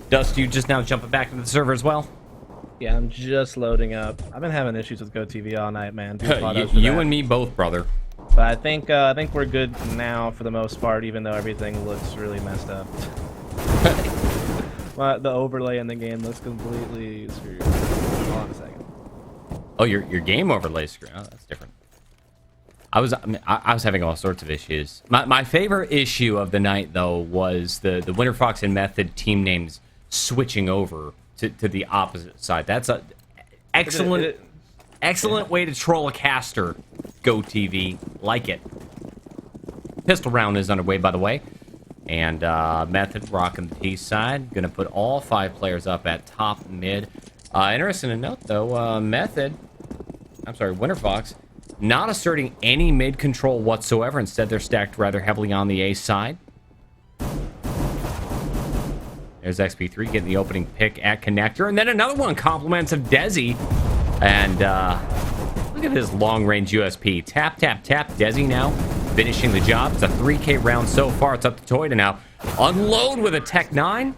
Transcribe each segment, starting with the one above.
Dust, you just now jumping back into the server as well? Yeah, I'm just loading up. I've been having issues with GoTV all night, man. You and me both, brother. But I think we're good now for the most part, even though everything looks really messed up. Well, the overlay in the game looks completely screwed. Hold on a second. Oh, your game overlay screen. Oh, that's different. I was having all sorts of issues. My favorite issue of the night, though, was the Winterfox and Method team names switching over to the opposite side. That's a excellent way to troll a caster. Go TV, like it. Pistol round is underway, by the way, and Method rocking the T side. Gonna put all 5 players up at top mid. Interesting to note, though, Winterfox, not asserting any mid control whatsoever. Instead, they're stacked rather heavily on the A side. There's XP3 getting the opening pick at connector. And then another one, compliments of Desi. And look at his long-range USP. Tap, tap, tap. Desi now finishing the job. It's a 3K round so far. It's up to Toy to now unload with a Tech 9.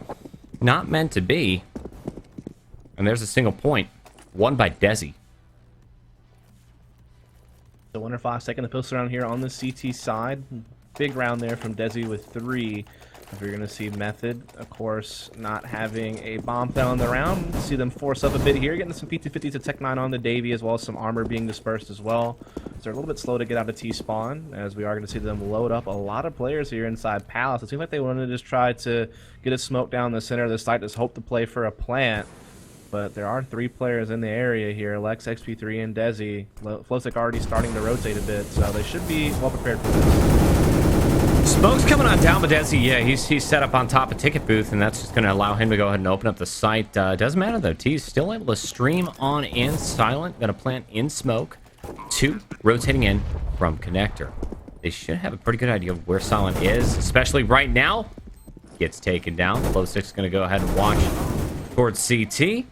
Not meant to be. And there's a single point. Won by Desi. The Winterfox taking the pistol around here on the CT side. Big round there from Desi with 3. If you're going to see Method, of course, not having a bomb fell in the round. See them force up a bit here, getting some P250 to Tech 9 on the Davy, as well as some armor being dispersed as well. So they're a little bit slow to get out of T-spawn, as we are going to see them load up a lot of players here inside Palace. It seems like they wanted to just try to get a smoke down the center of the site, just hope to play for a plant. But there are 3 players in the area here, Lex, XP3, and Desi. Flowstick already starting to rotate a bit, so they should be well prepared for this. Smoke's coming on down, but Desi, yeah, he's set up on top of Ticket Booth, and that's just going to allow him to go ahead and open up the site. Doesn't matter, though. T's still able to stream on in silent. Going to plant in smoke. 2 rotating in from connector. They should have a pretty good idea of where silent is, especially right now. Gets taken down. Flowstick's going to go ahead and watch towards CT.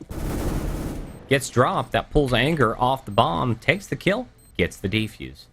Gets dropped. That pulls Anger off the bomb. Takes the kill. Gets the defuse.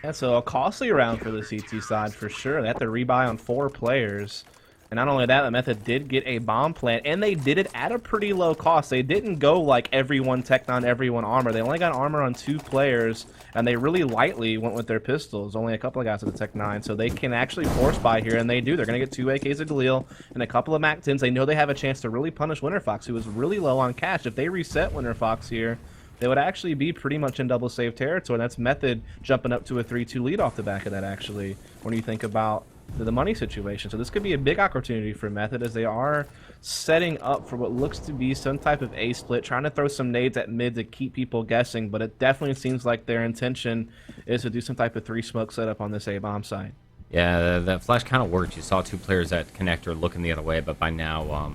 Yeah, so a costly round for the CT side for sure. They had to rebuy on 4 players. And not only that, the Method did get a bomb plant, and they did it at a pretty low cost. They didn't go like everyone Tech on everyone armor. They only got armor on 2 players, and they really lightly went with their pistols. Only a couple of guys with the Tech 9, so they can actually force buy here, and they do. They're going to get 2 AKs of Galil and a couple of MAC 10s. They know they have a chance to really punish Winterfox, who was really low on cash. If they reset Winterfox here, they would actually be pretty much in double save territory. That's Method jumping up to a 3-2 lead off the back of that, actually, when you think about the money situation. So this could be a big opportunity for Method, as they are setting up for what looks to be some type of A split, trying to throw some nades at mid to keep people guessing, but it definitely seems like their intention is to do some type of 3 smoke setup on this A bomb site. Yeah, that flash kind of worked. You saw 2 players at connector looking the other way, but by now,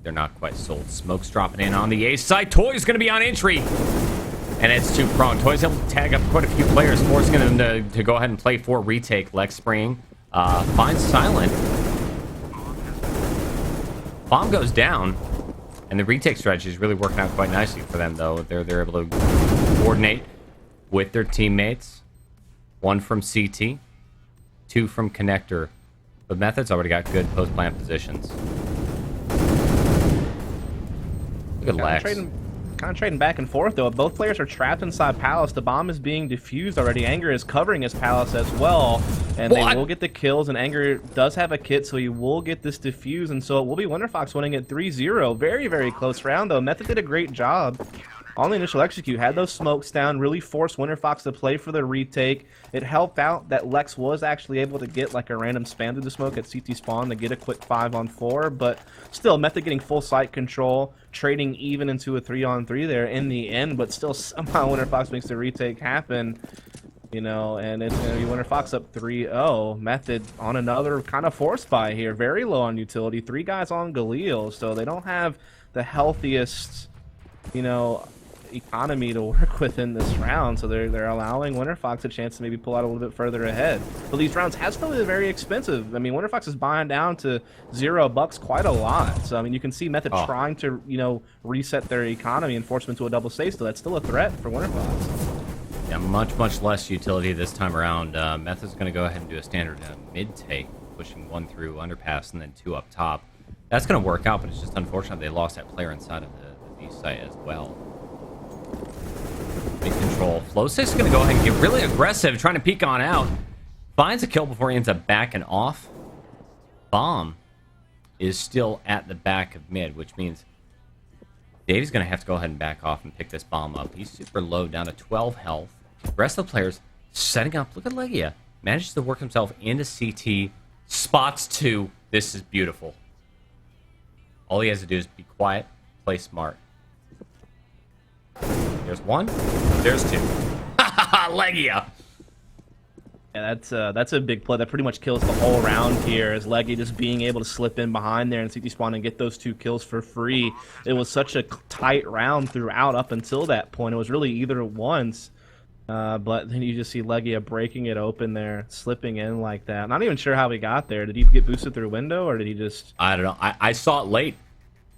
they're not quite sold. Smoke's dropping in on the A side. Toy's going to be on entry. And it's 2-pronged. Toy's able to tag up quite a few players, forcing them to go ahead and play for retake. Lex springing. Finds silent. Bomb goes down. And the retake strategy is really working out quite nicely for them, though. They're able to coordinate with their teammates. 1 from CT. 2 from connector. But Method's already got good post-plant positions. Look at Lex. Kind of trading back and forth, though. If both players are trapped inside Palace, the bomb is being diffused already. Anger is covering his Palace as well, and they will get the kills, and Anger does have a kit, so he will get this diffuse, and so it will be Winterfox winning at 3-0. Very, very close round, though. Method did a great job on the initial execute, had those smokes down, really forced Winterfox to play for the retake. It helped out that Lex was actually able to get like a random spam through the smoke at CT spawn to get a quick 5-on-4, but still Method getting full site control, trading even into a 3-on-3 there in the end, but still somehow Winterfox makes the retake happen. You know, and it's going to be Winterfox up 3-0. Method on another kind of force buy here. Very low on utility. 3 guys on Galil, so they don't have the healthiest, you know, economy to work with in this round, so they're allowing Winterfox a chance to maybe pull out a little bit further ahead. But these rounds have still been very expensive. I mean, Winterfox is buying down to $0 quite a lot. So I mean, you can see Method trying to, you know, reset their economy and force them into a double save. So that's still a threat for Winterfox. Yeah, much less utility this time around. Method's going to go ahead and do a standard mid take pushing one through underpass and then two up top. That's going to work out, but it's just unfortunate they lost that player inside of the B site as well. Big control. Flow6 is going to go ahead and get really aggressive, trying to peek on out. Finds a kill before he ends up backing off. Bomb is still at the back of mid, which means Dave's going to have to go ahead and back off and pick this bomb up. He's super low, down to 12 health. The rest of the players setting up. Look at Legia. Manages to work himself into CT. Spots two. This is beautiful. All he has to do is be quiet, play smart. There's one. There's two. Legia. Yeah, that's a big play. That pretty much kills the whole round here, as Leggy just being able to slip in behind there and CT spawn and get those 2 kills for free. It was such a tight round throughout up until that point. It was really either ones. But then you just see Legia breaking it open there, slipping in like that. I'm not even sure how he got there. Did he get boosted through window, or did he just... I don't know. I saw it late.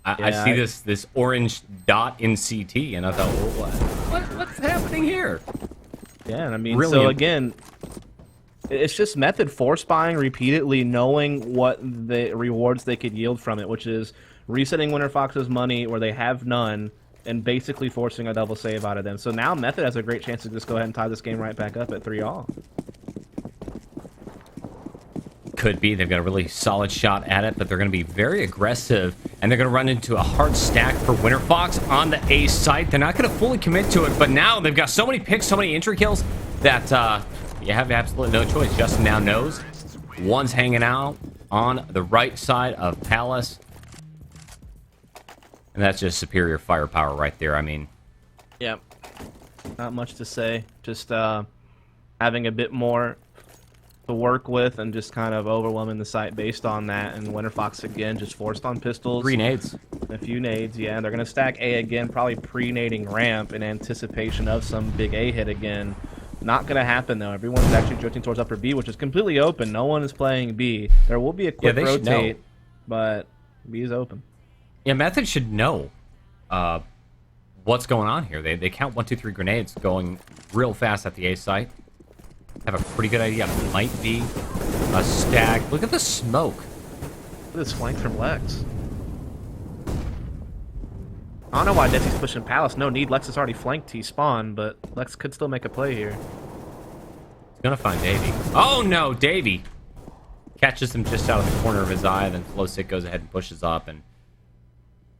I see this orange dot in CT, and I thought, well, what's happening here? Yeah, and I mean, so again, it's just Method force buying repeatedly, knowing what the rewards they could yield from it, which is resetting Winterfox's money where they have none, and basically forcing a double save out of them. So now Method has a great chance to just go ahead and tie this game right back up at 3-all. Could be. They've got a really solid shot at it, but they're going to be very aggressive, and they're going to run into a hard stack for Winterfox on the A site. They're not going to fully commit to it, but now they've got so many picks, so many entry kills that you have absolutely no choice. Justin now knows. One's hanging out on the right side of Palace. And that's just superior firepower right there. I mean... Yep. Not much to say. Just having a bit more to work with and just kind of overwhelming the site based on that. And Winterfox, again, just forced on pistols. 3 nades. A few nades, yeah. They're going to stack A again, probably pre-nading ramp in anticipation of some big A hit again. Not going to happen, though. Everyone's actually drifting towards upper B, which is completely open. No one is playing B. There will be a quick rotate, but B is open. Yeah, Method should know what's going on here. They count 1, 2, 3 grenades going real fast at the A site. Have a pretty good idea. It might be a stack. Look at the smoke. Look at this flank from Lex. I don't know why Desi's pushing Palace. No need. Lex is already flanked T-spawn, but Lex could still make a play here. He's going to find Davey. Oh, no. Davey catches him just out of the corner of his eye. Then Flow6 goes ahead and pushes up. And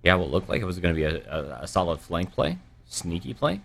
yeah, what looked like it was going to be a solid flank play. Sneaky play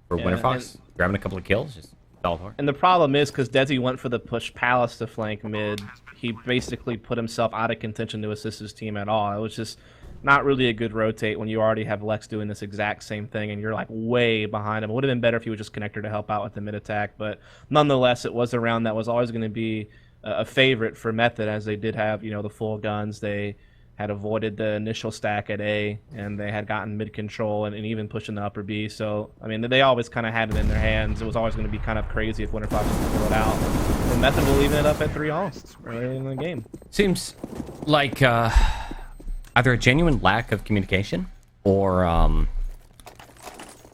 for Winterfox. Grabbing a couple of kills. Just fell apart. And the problem is, because Desi went for the push Palace to flank mid, he basically put himself out of contention to assist his team at all. It was just not really a good rotate when you already have Lex doing this exact same thing and you're like way behind him. It would have been better if he would just connect her to help out with the mid attack, but nonetheless, it was a round that was always going to be a favorite for Method, as they did have, you know, the full guns. They had avoided the initial stack at A, and they had gotten mid control and even pushing the upper B. So, I mean, they always kind of had it in their hands. It was always going to be kind of crazy if Winterfox was pull it out. And Method will even it up at 3-all early in the game. Seems like either a genuine lack of communication or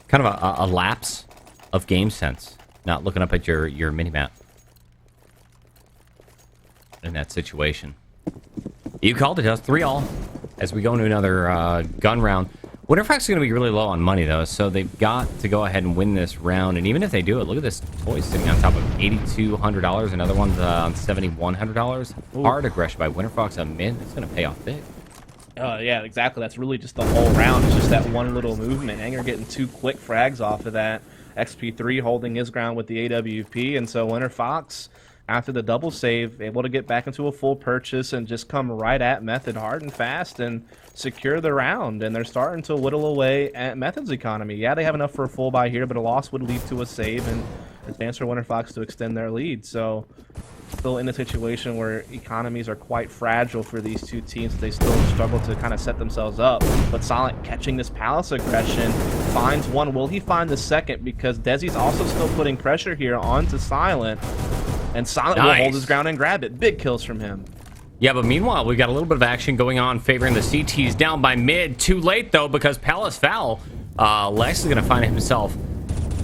kind of a lapse of game sense. Not looking up at your minimap in that situation. You called it, 3-all as we go into another gun round. Winterfox is going to be really low on money, though, so they've got to go ahead and win this round. And even if they do it, look at this toy sitting on top of $8,200. Another one's on $7,100. Hard aggression by Winterfox on mid. It's going to pay off big. Yeah, exactly. That's really just the whole round. It's just that one little movement. Anger getting 2 quick frags off of that. XP3 holding his ground with the AWP, and so Winterfox, after the double save, able to get back into a full purchase and just come right at Method hard and fast and secure the round. And they're starting to whittle away at Method's economy. Yeah, they have enough for a full buy here, but a loss would lead to a save and a chance for Winterfox to extend their lead. So still in a situation where economies are quite fragile for these two teams. They still struggle to kind of set themselves up. But Silent catching this Palace aggression, finds one. Will he find the second? Because Desi's also still putting pressure here onto Silent. And Silent will hold his ground and grab it. Big kills from him. Yeah, but meanwhile, we've got a little bit of action going on favoring the CTs down by mid. Too late, though, because Palace foul. Lex is going to find himself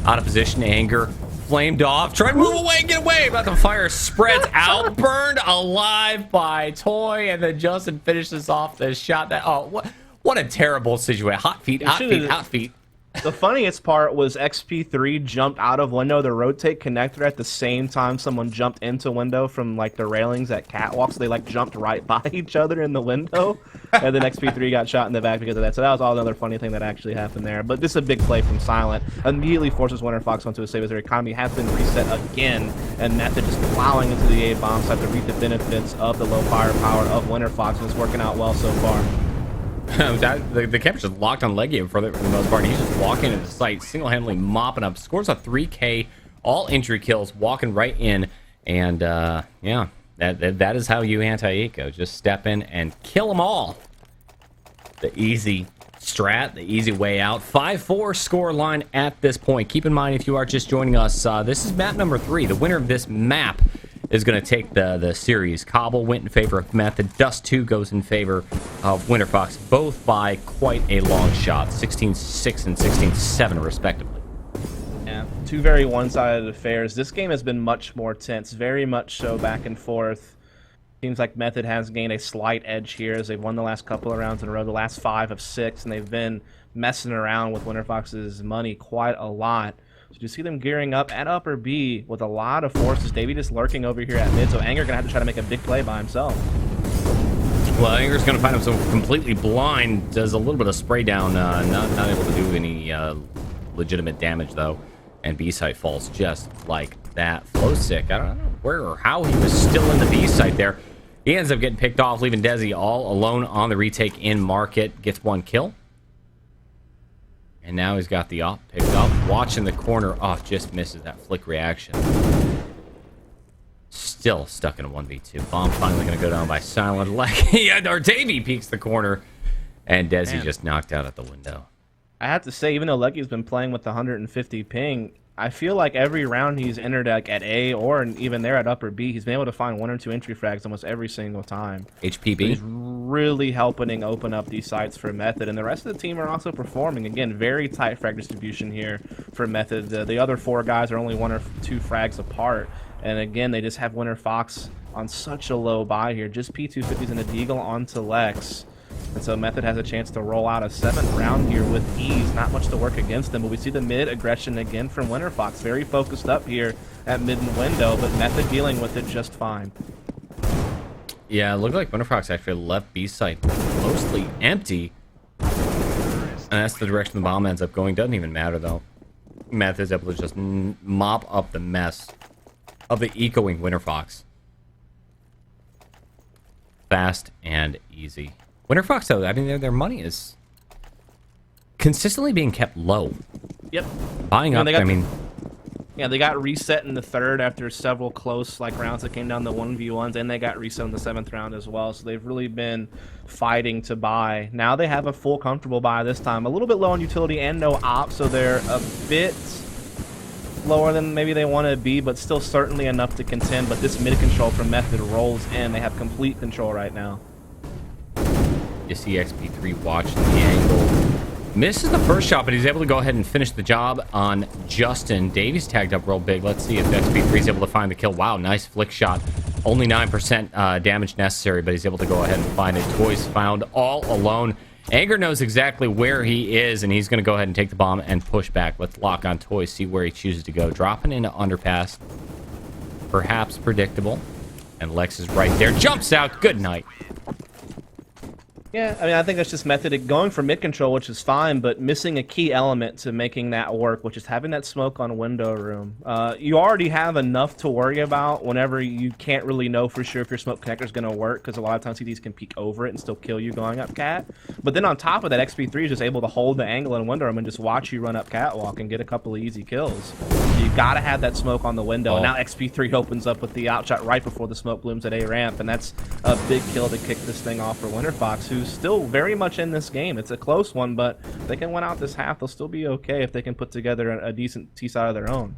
out of position. Anger flamed off. Try to move away, get away. But the fire spreads out. Burned alive by Toy. And then Justin finishes off the shot. That what a terrible situation. Hot feet, hot feet, hot feet. The funniest part was XP3 jumped out of window to rotate connector at the same time someone jumped into window from like the railings at catwalk, so they like jumped right by each other in the window, and then XP3 got shot in the back because of that. So that was all another funny thing that actually happened there. But this is a big play from Silent. Immediately forces Winterfox onto a save as their economy has been reset again, and Method just plowing into the A bomb site to reap the benefits of the low firepower of Winterfox, and it's working out well so far. The camper's just locked on Legium for the most part. He's just walking into the site, single-handedly mopping up. Scores a 3K, all injury kills, walking right in. And, yeah, that is how you anti-eco. Just step in and kill them all. The easy strat, the easy way out. 5-4 score line at this point. Keep in mind, if you are just joining us, this is map number 3. The winner of this map is going to take the series. Cobble went in favor of Method. Dust 2 goes in favor of Winterfox, both by quite a long shot. 16-6 and 16-7, respectively. Yeah, two very one-sided affairs. This game has been much more tense, very much so back and forth. Seems like Method has gained a slight edge here as they've won the last couple of rounds in a row, the last 5 of 6, and they've been messing around with Winterfox's money quite a lot. So you see them gearing up at upper B with a lot of forces. Davey just lurking over here at mid, so Anger gonna have to try to make a big play by himself. Well, Anger's gonna find himself completely blind. Does a little bit of spray down, not able to do any legitimate damage though. And B site falls just like that. Flow sick. I don't know where or how he was still in the B site there. He ends up getting picked off, leaving Desi all alone on the retake in market. Gets 1 kill. And now he's got the op picked up. Watching the corner off, just misses that flick reaction. Still stuck in a 1v2. Bomb finally going to go down by Silent. Or Davey peeks the corner. And Desi just knocked out at the window. I have to say, even though Lucky's been playing with the 150 ping, I feel like every round he's entered like at A or even there at upper B, he's been able to find 1 or 2 entry frags almost every single time. HPB? He's really helping open up these sites for Method, and the rest of the team are also performing. Again, very tight frag distribution here for Method. The other 4 guys are only 1 or 2 frags apart, and again, they just have Winterfox on such a low buy here. Just P250s and a Deagle onto Lex. And so Method has a chance to roll out a 7th round here with ease. Not much to work against them, but we see the mid aggression again from Winterfox. Very focused up here at mid and window, but Method dealing with it just fine. Yeah, it looked like Winterfox actually left B site mostly empty. And that's the direction the bomb ends up going. Doesn't even matter, though. Method's able to just mop up the mess of the ecoing Winterfox. Fast and easy. Winterfox, though, I mean, their money is consistently being kept low. Yep. Buying up, I mean... Yeah, they got reset in the 3rd after several close rounds that came down the 1v1s, and they got reset in the 7th round as well. So they've really been fighting to buy. Now they have a full comfortable buy this time. A little bit low on utility and no op, so they're a bit lower than maybe they want to be, but still certainly enough to contend. But this mid control from Method rolls in. They have complete control right now. You see XP3 watching the angle. Misses the first shot, but he's able to go ahead and finish the job on Justin. Davies tagged up real big. Let's see if XP3 is able to find the kill. Wow, nice flick shot. Only 9% damage necessary, but he's able to go ahead and find it. Toys found all alone. Anger knows exactly where he is, and he's going to go ahead and take the bomb and push back. Let's lock on Toys, see where he chooses to go. Dropping into underpass. Perhaps predictable. And Lex is right there. Jumps out. Good night. Yeah, I mean, I think that's just Method going for mid control, which is fine, but missing a key element to making that work, which is having that smoke on window room. You already have enough to worry about whenever you can't really know for sure if your smoke connector is going to work, because a lot of times CDs can peek over it and still kill you going up cat. But then on top of that, XP3 is just able to hold the angle in window room and just watch you run up catwalk and get a couple of easy kills. So you got to have that smoke on the window. And now XP3 opens up with the outshot right before the smoke blooms at A ramp, and that's a big kill to kick this thing off for Winterfox, who's still very much in this game. It's a close one, but if they can win out this half, they'll still be okay if they can put together a decent T-side of their own.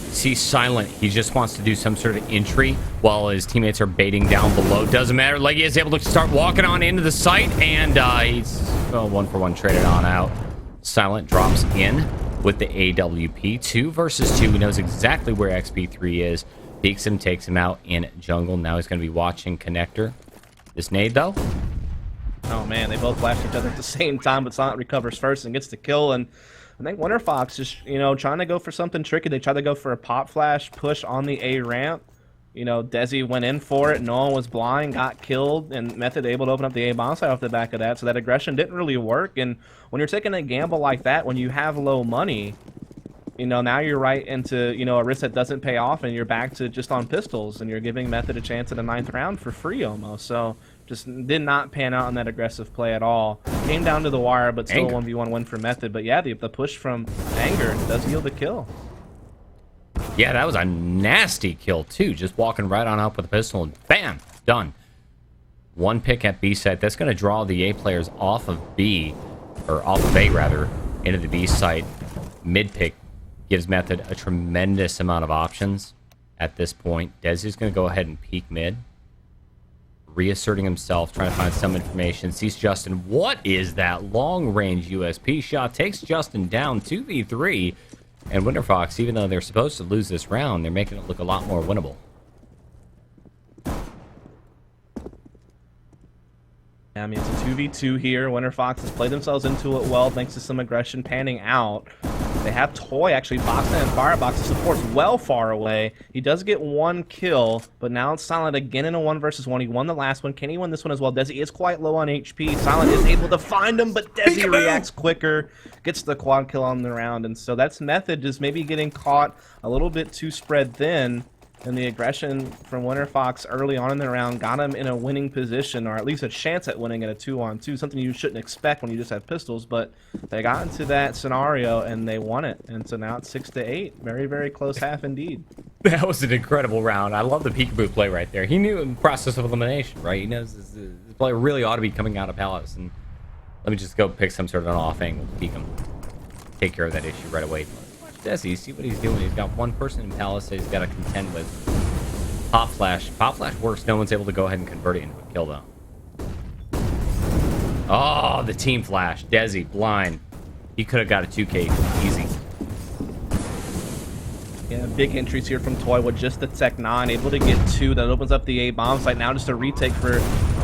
See Silent, he just wants to do some sort of entry while his teammates are baiting down below. Doesn't matter, Leggy is able to start walking on into the site, and he's 1-for-1 traded on out. Silent drops in. with the AWP. 2 versus 2. He knows exactly where XP3 is. Peeks him, takes him out in jungle. Now he's going to be watching connector. This nade, though. Oh, man, they both flashed each other at the same time, but Silent recovers first and gets the kill. And I think Winterfox just, you know, trying to go for something tricky. They tried to go for a pop flash push on the A ramp. You know, Desi went in for it. No one was blind, got killed, and Method able to open up the A bomb site off the back of that. So that aggression didn't really work. And when you're taking a gamble like that, when you have low money, you know, now you're right into, you know, a risk that doesn't pay off, and you're back to just on pistols, and you're giving Method a chance at the 9th round for free almost. So just did not pan out on that aggressive play at all. Came down to the wire, but still 1v1 win for Method. But yeah, the push from Anger does yield a kill. Yeah, that was a nasty kill, too. Just walking right on up with a pistol and bam, done. 1 pick at B site. That's going to draw the A players off of B, or off of A, rather, into the B site. Mid pick gives Method a tremendous amount of options at this point. Desi's going to go ahead and peek mid. Reasserting himself, trying to find some information. Sees Justin. What is that long-range USP shot? Takes Justin down 2v3. And Winterfox, even though they're supposed to lose this round, they're making it look a lot more winnable. I mean, it's a 2v2 here. Winterfox has played themselves into it well thanks to some aggression panning out. They have Toy actually boxing and Firebox. The support's well far away. He does get 1 kill, but now it's Silent again in a 1 versus 1. He won the last one. Can he win this one as well? Desi is quite low on HP. Silent is able to find him, but Desi reacts quicker, gets the quad kill on the round. And so that's Method just maybe getting caught a little bit too spread thin. And the aggression from Winterfox early on in the round got him in a winning position, or at least a chance at winning at a 2-on-2, something you shouldn't expect when you just have pistols, but they got into that scenario and they won it. And so now it's 6-8. Very, very close half indeed. That was an incredible round. I love the peekaboo play right there. He knew the process of elimination, right? He knows this player really ought to be coming out of Palace, and let me just go pick some sort of an off angle to peek him. Take care of that issue right away. Desi, see what he's doing. He's got 1 person in Palace that he's got to contend with. Pop flash. Pop flash works. No one's able to go ahead and convert it into a kill, though. Oh, the team flash. Desi, blind. He could have got a 2K easy. Yeah, big entries here from Toy with just the Tech 9. Able to get 2. That opens up the A bomb site. Now just a retake for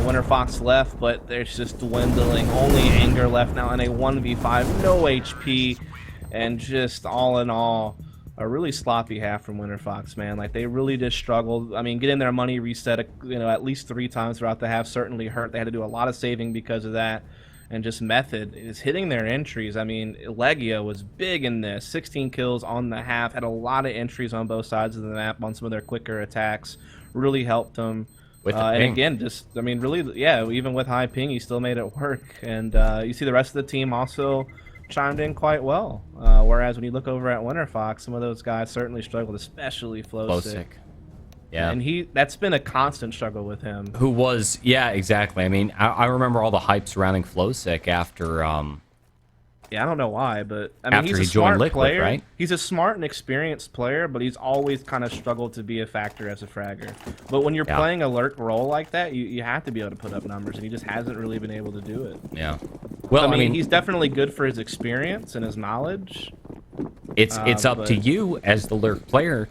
Winterfox left, but there's just dwindling. Only Anger left now in a 1v5. No HP. And just all in all, a really sloppy half from Winterfox, man. Like, they really just struggled. I mean, getting their money reset, you know, at least 3 times throughout the half certainly hurt. They had to do a lot of saving because of that. And just Method is hitting their entries. I mean, Legia was big in this. 16 kills on the half. Had a lot of entries on both sides of the map on some of their quicker attacks. Really helped them. And again, just, I mean, really, yeah, even with high ping, he still made it work. And you see the rest of the team also chimed in quite well. Whereas when you look over at Winterfox, some of those guys certainly struggled, especially Flowsick. Yeah. And that's been a constant struggle with him. Who was, yeah, exactly. I mean, I remember all the hype surrounding Flowsick after yeah, I don't know why, but I mean, after he's he a smart joined Liquid, player. right? He's a smart and experienced player, but he's always kind of struggled to be a factor as a fragger. But when you're playing a lurk role like that, you have to be able to put up numbers, and he just hasn't really been able to do it. Yeah. Well, I mean, he's definitely good for his experience and his knowledge. It's up to you as the lurk player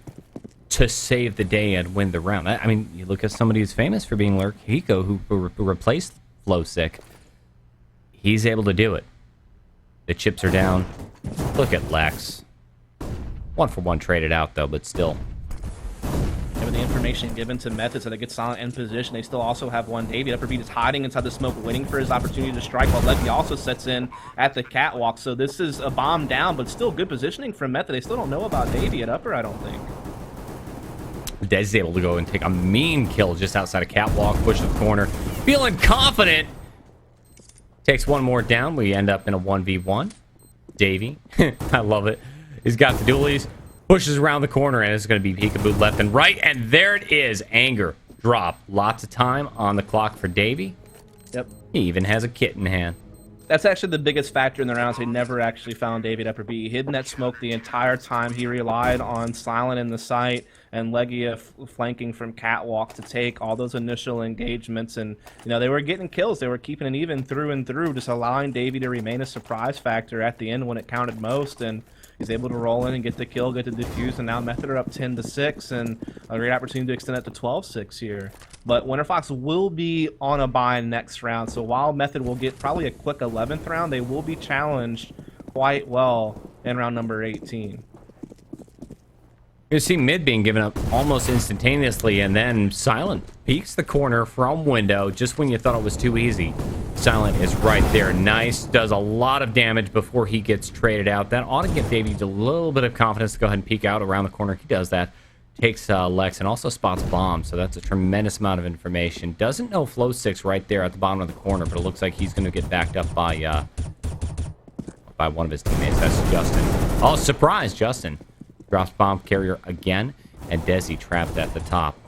to save the day and win the round. I mean, you look at somebody who's famous for being lurk, Hiko, who replaced Flowsick. He's able to do it. The chips are down. Look at Lex. 1-for-1 traded out, though, but still. Yeah, with the information given to Method so they get Silent in position, they still also have one. David Upperbeat is hiding inside the smoke, waiting for his opportunity to strike, while Lecky also sets in at the catwalk. So this is a bomb down, but still good positioning from Method. They still don't know about Davey at Upper, I don't think. Dez is able to go and take a mean kill just outside of catwalk, push the corner. Feeling confident. Takes one more down. We end up in a 1v1. Davey, I love it. He's got the dualies, pushes around the corner, and it's going to be peekaboo left and right. And there it is. Anger drop. Lots of time on the clock for Davey. Yep. He even has a kit in hand. That's actually the biggest factor in the rounds. They never actually found David Upper B. He hid in that smoke the entire time. He relied on Silent in the site and Legia flanking from catwalk to take all those initial engagements. And, you know, they were getting kills. They were keeping it even through and through, just allowing Davey to remain a surprise factor at the end when it counted most. And, He's able to roll in and get the kill, get the defuse, and now Method are up 10-6, and a great opportunity to extend it to 12-6 here. But Winterfox will be on a bye next round, so while Method will get probably a quick 11th round, they will be challenged quite well in round number 18. You see mid being given up almost instantaneously, and then Silent peeks the corner from window just when you thought it was too easy. Silent is right there. Nice. Does a lot of damage before he gets traded out. That ought to give Davey a little bit of confidence to go ahead and peek out around the corner. He does that. Takes Lex and also spots Bomb, so that's a tremendous amount of information. Doesn't know Flow 6 right there at the bottom of the corner, but it looks like he's going to get backed up by one of his teammates. That's Justin. Oh, surprise, Justin. Drops bomb carrier again, and Desi trapped at the top.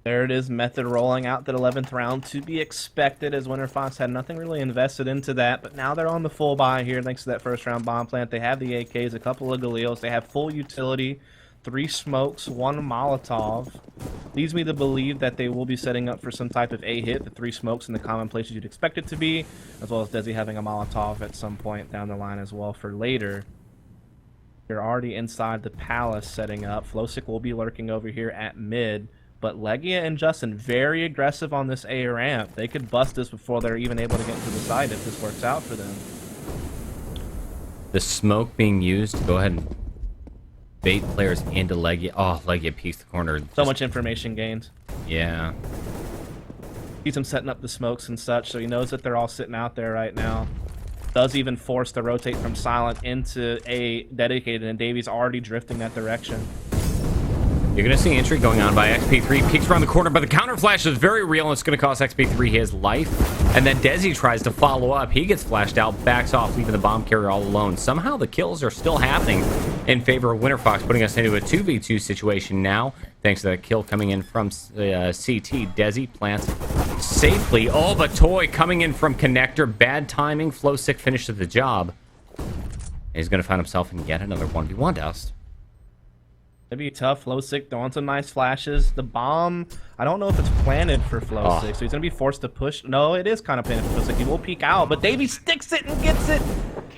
There it is, Method rolling out that 11th round, to be expected, as Winterfox had nothing really invested into that, but now they're on the full buy here thanks to that first round bomb plant. They have the AKs, a couple of Galeals, they have full utility, 3 smokes, 1 Molotov. Leads me to believe that they will be setting up for some type of A hit, the 3 smokes in the common places you'd expect it to be, as well as Desi having a Molotov at some point down the line as well for later. You're already inside the palace setting up. Flowsick will be lurking over here at mid, but Legia and Justin very aggressive on this A ramp. They could bust this before they're even able to get to the side if this works out for them. The smoke being used to go ahead and bait players into Legia. Oh, Legia peeks the corner. So much information gained. Yeah. He's him setting up the smokes and such, so he knows that they're all sitting out there right now. Does even force the rotate from Silent into A dedicated, and Davies already drifting that direction. You're going to see entry going on by XP3. Peeks around the corner, but the counter flash is very real, and it's going to cost XP3 his life. And then Desi tries to follow up. He gets flashed out, backs off, leaving the bomb carrier all alone. Somehow the kills are still happening in favor of Winterfox, putting us into a 2v2 situation now, thanks to that kill coming in from CT. Desi plants safely. Oh, but Toy coming in from Connector. Bad timing. Flowsick finishes the job. And he's going to find himself in yet another 1v1 doused. It'd be tough. Flowsick throwing some nice flashes. The bomb, I don't know if it's planted for Flowsick, so he's going to be forced to push. No, it is kind of planted for Flowsick. He will peek out, but Davey sticks it and gets it.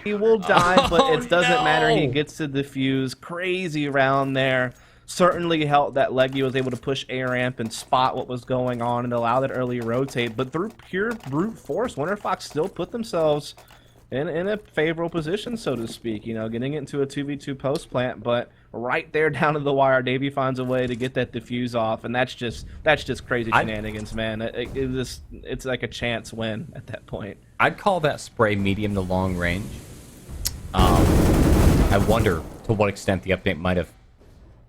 He will die, but it doesn't matter. He gets to defuse. Crazy round there. Certainly helped that Legia was able to push A ramp and spot what was going on and allow that early rotate. But through pure brute force, Winterfox still put themselves in a favorable position, so to speak. You know, getting into a 2v2 post plant, but right there down to the wire, Davey finds a way to get that diffuse off, and that's just crazy shenanigans, man. It's like a chance win at that point. I'd call that spray medium to long range. I wonder to what extent the update might have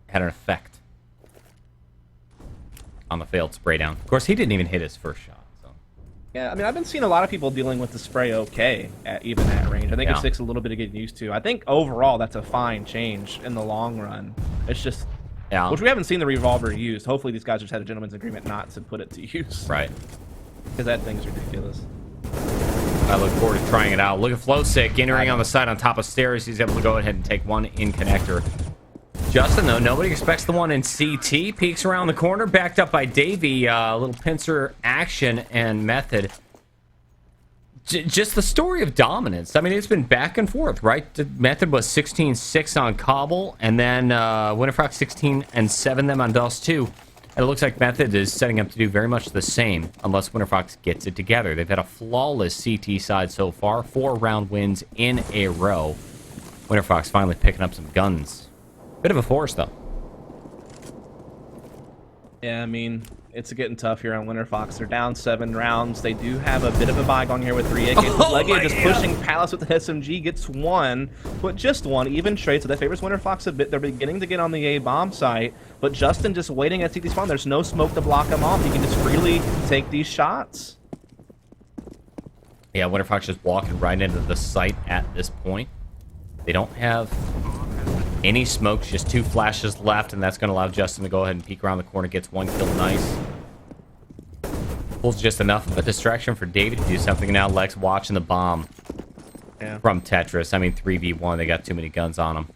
had an effect on the failed spray down. Of course, he didn't even hit his first shot. Yeah, I mean, I've been seeing a lot of people dealing with the spray okay at even that range. I think it takes a little bit of getting used to. I think overall that's a fine change in the long run. It's just, which we haven't seen the revolver used. Hopefully these guys just had a gentleman's agreement not to put it to use. Right. Because that thing's ridiculous. I look forward to trying it out. Look at Flowsick entering on the side on top of stairs. He's able to go ahead and take one in connector. Justin, though, nobody expects the one in CT. Peeks around the corner, backed up by Davey. A little pincer action and Method. Just the story of dominance. I mean, it's been back and forth, right? The Method was 16-6 on Cobble, and then Winterfox 16-7 them on Dust 2. And it looks like Method is setting up to do very much the same, unless Winterfox gets it together. They've had a flawless CT side so far. 4-round wins in a row. Winterfox finally picking up some guns. Bit of a force, though. Yeah, I mean, it's getting tough here on Winterfox. They're down 7 rounds. They do have a bit of a bye going here with 3 AKs. Legia just pushing Palace with the SMG, gets 1, but just 1. Even trade, so that favors Winterfox a bit. They're beginning to get on the A bomb site, but Justin just waiting at CT spawn. There's no smoke to block him off. He can just freely take these shots. Yeah, Winterfox just walking right into the site at this point. They don't have any smokes, just 2 flashes left, and that's going to allow Justin to go ahead and peek around the corner, gets 1 kill, nice. Pulls just enough of a distraction for David to do something. Now Lex watching the bomb from Tetris. I mean, 3v1, they got too many guns on him.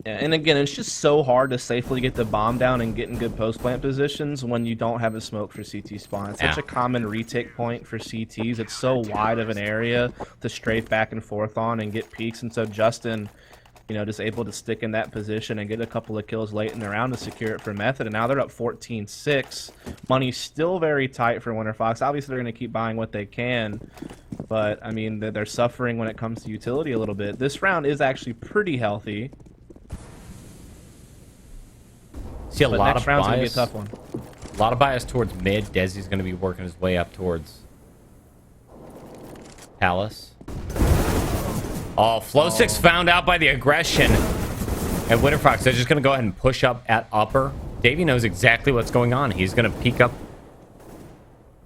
Yeah, and again, it's just so hard to safely get the bomb down and get in good post plant positions when you don't have a smoke for CT spawn. It's such a common retake point for CTs. It's so wide of an area to strafe back and forth on and get peaks, and so Justin, you know, just able to stick in that position and get a couple of kills late in the round to secure it for Method. And now they're up 14-6. Money's still very tight for Winterfox. Obviously, they're going to keep buying what they can, but I mean, they're suffering when it comes to utility a little bit. This round is actually pretty healthy. See a lot of bias. Gonna be a tough one. A lot of bias towards mid. Desi's going to be working his way up towards Palace. Oh, Flow6 found out by the aggression. And Winterfox, they're just going to go ahead and push up at upper. Davey knows exactly what's going on. He's going to peek up,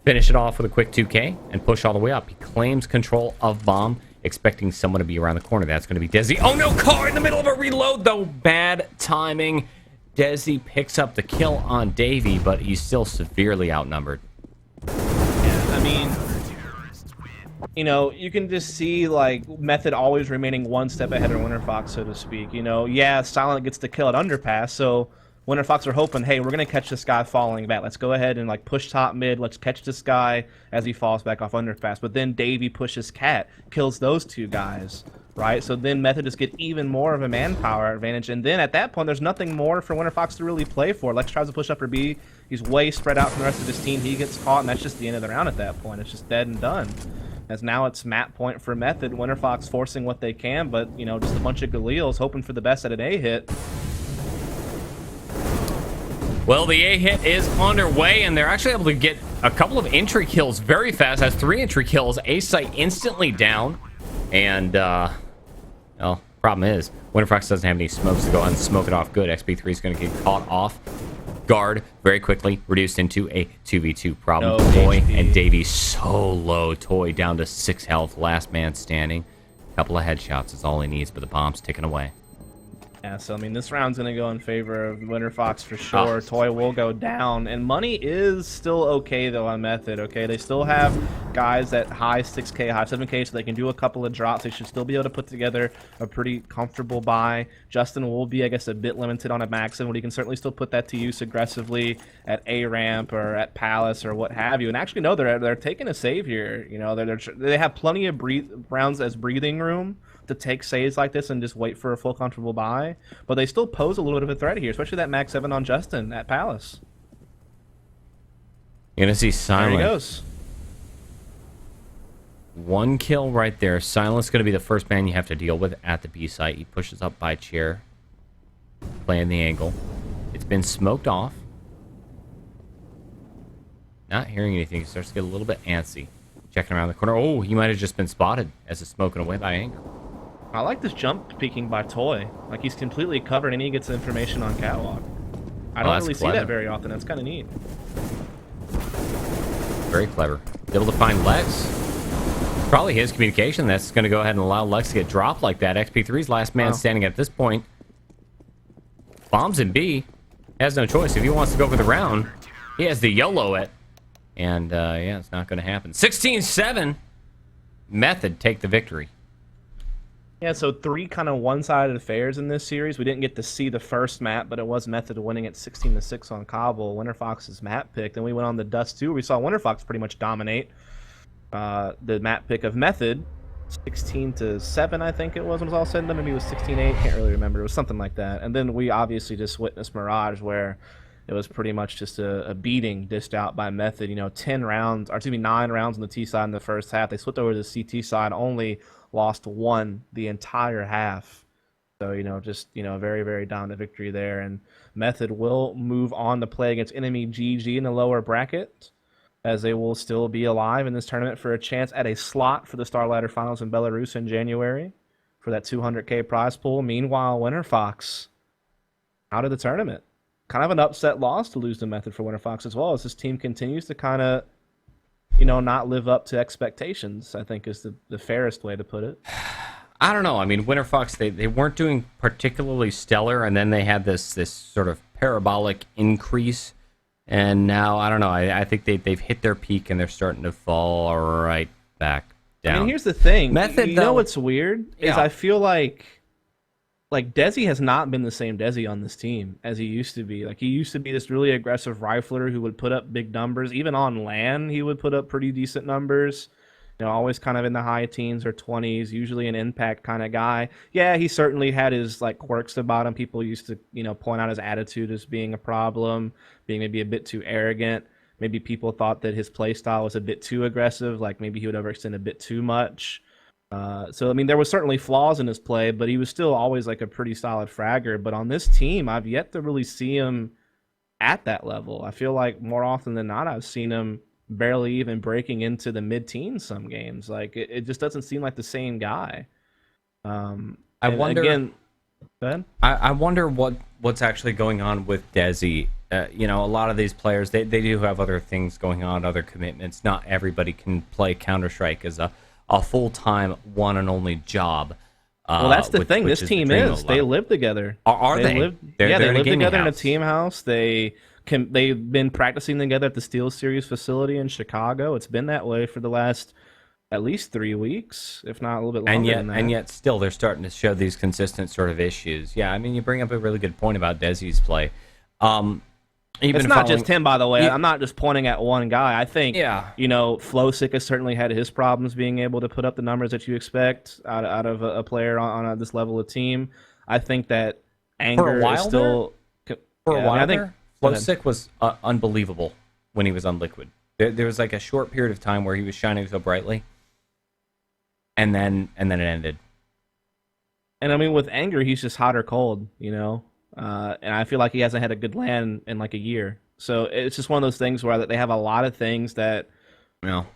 finish it off with a quick 2K, and push all the way up. He claims control of bomb, expecting someone to be around the corner. That's going to be Desi. Oh no, car in the middle of a reload, though. Bad timing. Desi picks up the kill on Davey, but he's still severely outnumbered. Yeah, I mean, you know, you can just see, like, Method always remaining one step ahead of Winterfox, so to speak. You know, yeah, Silent gets the kill at underpass, so Winterfox are hoping, hey, we're going to catch this guy falling back. Let's go ahead and, like, push top mid. Let's catch this guy as he falls back off underpass. But then Davey pushes Cat, kills those two guys. Right, so then Method just get even more of a manpower advantage, and then at that point, there's nothing more for Winterfox to really play for. Lex tries to push up for B. He's way spread out from the rest of his team. He gets caught, and that's just the end of the round at that point. It's just dead and done. As now it's map point for Method. Winterfox forcing what they can, but, you know, just a bunch of Galeals hoping for the best at an A hit. Well, the A hit is underway, and they're actually able to get a couple of entry kills very fast. Has 3 entry kills. A site instantly down, and, well, problem is, Winterfox doesn't have any smokes to go on and smoke it off good. XP3 is going to get caught off guard very quickly, reduced into a 2v2 problem. No Toy HP. and Davey so low. Toy down to 6 health, last man standing. Couple of headshots is all he needs, but the bomb's ticking away. Yeah, so I mean, this round's going to go in favor of Winterfox for sure. Toy will go down, and money is still okay, though, on Method, okay? They still have guys at high 6K, high 7K, so they can do a couple of drops. They should still be able to put together a pretty comfortable buy. Justin will be, I guess, a bit limited on a maximum, but he can certainly still put that to use aggressively at A-Ramp or at Palace or what have you. And actually, no, they're taking a save here. You know, they have plenty of rounds as breathing room to take saves like this and just wait for a full comfortable buy, but they still pose a little bit of a threat here, especially that Max 7 on Justin at Palace. You're gonna see Silent. There he goes. 1 kill right there. Silent's gonna be the first man you have to deal with at the B site. He pushes up by chair, playing the angle. It's been smoked off. Not hearing anything. He starts to get a little bit antsy. Checking around the corner. Oh, he might have just been spotted as it's smoking away by Anger. I like this jump peeking by Toy. Like, he's completely covered and he gets information on Catwalk. I don't really see that very often. That's kind of neat. Very clever. Able to find Lex. Probably his communication that's going to go ahead and allow Lex to get dropped like that. XP3's last man standing at this point. Bombs in B. Has no choice. If he wants to go for the round, he has the YOLO it. And, yeah, it's not going to happen. 16-7. Method take the victory. Yeah, so 3 kind of one-sided affairs in this series. We didn't get to see the first map, but it was Method winning at 16-6 on Cobble. Winterfox's map pick. Then we went on the Dust 2. We saw Winterfox pretty much dominate the map pick of Method. 16-7, I think it was when it was all said and done. Maybe it was 16-8. Can't really remember. It was something like that. And then we obviously just witnessed Mirage, where it was pretty much just a beating dished out by Method. You know, 9 rounds on the T side in the first half. They flipped over to the CT side, only lost 1 the entire half. So, you know, just, you know, a very, very dominant victory there. And Method will move on to play against enemy GG in the lower bracket, as they will still be alive in this tournament for a chance at a slot for the Star Ladder Finals in Belarus in January for that 200K prize pool. Meanwhile, Winterfox out of the tournament. Kind of an upset loss to lose the Method for Winterfox as well, as this team continues to kind of, you know, not live up to expectations, I think is the fairest way to put it. I don't know. I mean, Winterfox, they weren't doing particularly stellar, and then they had this sort of parabolic increase, and now, I don't know, I think they've hit their peak, and they're starting to fall right back down. I mean, here's the thing. Method, you know what's weird? Is I feel like like Desi has not been the same Desi on this team as he used to be. Like he used to be this really aggressive rifler who would put up big numbers. Even on LAN, he would put up pretty decent numbers. Always kind of in the high teens or 20s, usually an impact kind of guy. Yeah, he certainly had his like quirks about him. People used to, point out his attitude as being a problem, being maybe a bit too arrogant. Maybe people thought that his play style was a bit too aggressive, like maybe he would overextend a bit too much. So I mean, there was certainly flaws in his play, but he was still always like a pretty solid fragger. But on this team, I've yet to really see him at that level. I feel like more often than not, I've seen him barely even breaking into the mid-teens some games. Like it just doesn't seem like the same guy. I wonder. Again, go ahead. I wonder what's actually going on with Desi. A lot of these players they do have other things going on, other commitments. Not everybody can play Counter-Strike as a full-time one and only job. Well, that's the thing. This team they live together. Are they? They live together in a team house. They've been practicing together at the SteelSeries facility in Chicago. It's been that way for the last at least 3 weeks, if not a little bit longer than that. And yet still they're starting to show these consistent sort of issues. Yeah, I mean, you bring up a really good point about Desi's play. It's not just him, by the way. I'm not just pointing at one guy. I think, Flowsick has certainly had his problems being able to put up the numbers that you expect out of a player on this level of team. I think that Anger is still... For a while I think Flowsick was unbelievable when he was on Liquid. There was like a short period of time where he was shining so brightly, and then it ended. And I mean, with Anger, he's just hot or cold, and I feel like he hasn't had a good LAN in like a year. So it's just one of those things where they have a lot of things that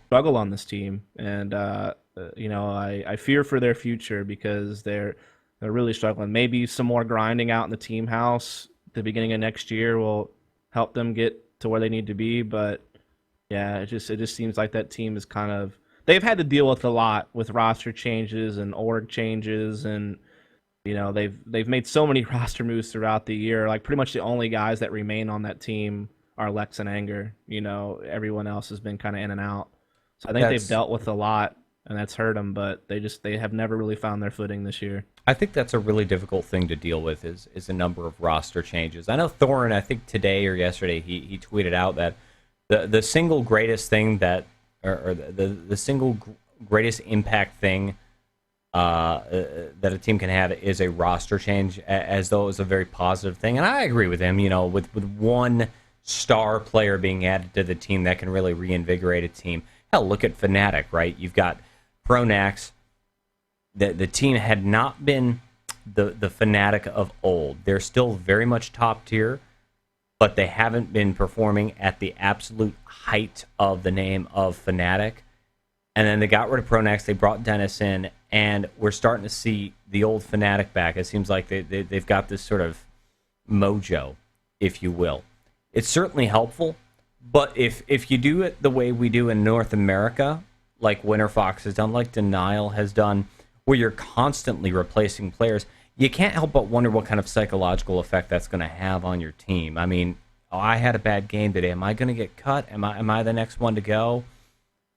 struggle on this team, and I fear for their future because they're really struggling. Maybe some more grinding out in the team house at the beginning of next year will help them get to where they need to be. But yeah, it just seems like that team is kind of, they've had to deal with a lot with roster changes and org changes, and they've made so many roster moves throughout the year. Like pretty much the only guys that remain on that team are Lex and Anger. Everyone else has been kind of in and out. So I think they've dealt with a lot, and that's hurt them. But they have never really found their footing this year. I think that's a really difficult thing to deal with is a number of roster changes. I know Thorin, I think today or yesterday, he tweeted out that the single greatest thing that, or the single greatest impact thing that a team can have is a roster change, as though it's a very positive thing. And I agree with him. With one star player being added to the team, that can really reinvigorate a team. Hell, look at Fnatic, right? You've got Pronax. The team had not been the Fnatic of old. They're still very much top tier, but they haven't been performing at the absolute height of the name of Fnatic. And then they got rid of Pronax. They brought Dennis in, and we're starting to see the old Fnatic back. It seems like they've got this sort of mojo, if you will. It's certainly helpful, but if you do it the way we do in North America, like Winterfox has done, like Denial has done, where you're constantly replacing players, you can't help but wonder what kind of psychological effect that's going to have on your team. I mean, I had a bad game today. Am I going to get cut? Am I the next one to go?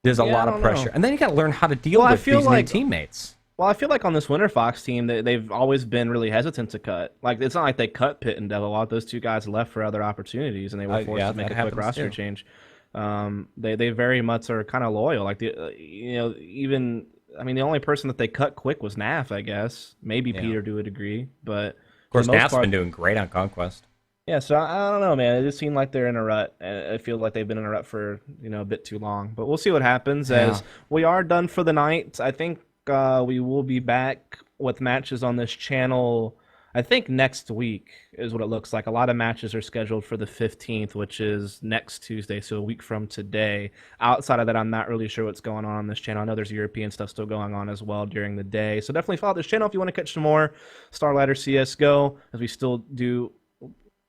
There's a lot of pressure. And then you got to learn how to deal with these new teammates. Well, I feel like on this Winterfox team, they've always been really hesitant to cut. Like, it's not like they cut Pitt and Devil. A lot of those two guys left for other opportunities, and they were forced to make a quick roster change. They very much are kind of loyal. Like, even... I mean, the only person that they cut quick was Naf, I guess. Maybe Peter to a degree, but... Of course, Naf's been doing great on Conquest. Yeah, so I don't know, man. It just seemed like they're in a rut. It feels like they've been in a rut for, a bit too long. But we'll see what happens as we are done for the night. I think we will be back with matches on this channel, I think next week is what it looks like. A lot of matches are scheduled for the 15th, which is next Tuesday, so a week from today. Outside of that, I'm not really sure what's going on this channel. I know there's European stuff still going on as well during the day. So definitely follow this channel if you want to catch some more Starladder CSGO, as we still do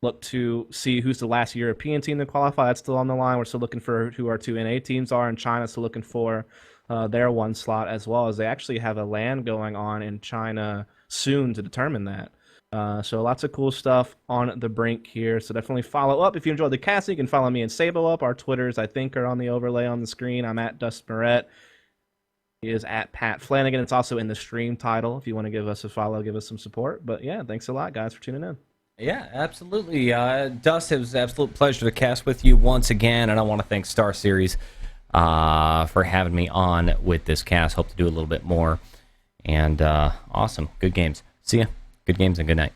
look to see who's the last European team to qualify. That's still on the line. We're still looking for who our two NA teams are, and China's still looking for their one slot, as well as they actually have a LAN going on in China soon to determine that. So lots of cool stuff on the brink here. So definitely follow up. If you enjoyed the cast, you can follow me and Sabo up. Our Twitters, I think, are on the overlay on the screen. I'm at Dust Moret. He is at Pat Flanagan. It's also in the stream title if you want to give us a follow, give us some support. But yeah, thanks a lot, guys, for tuning in. Yeah, absolutely. Dust, it was an absolute pleasure to cast with you once again, and I want to thank StarSeries for having me on with this cast. Hope to do a little bit more. And awesome. Good games. See ya. Good games and good night.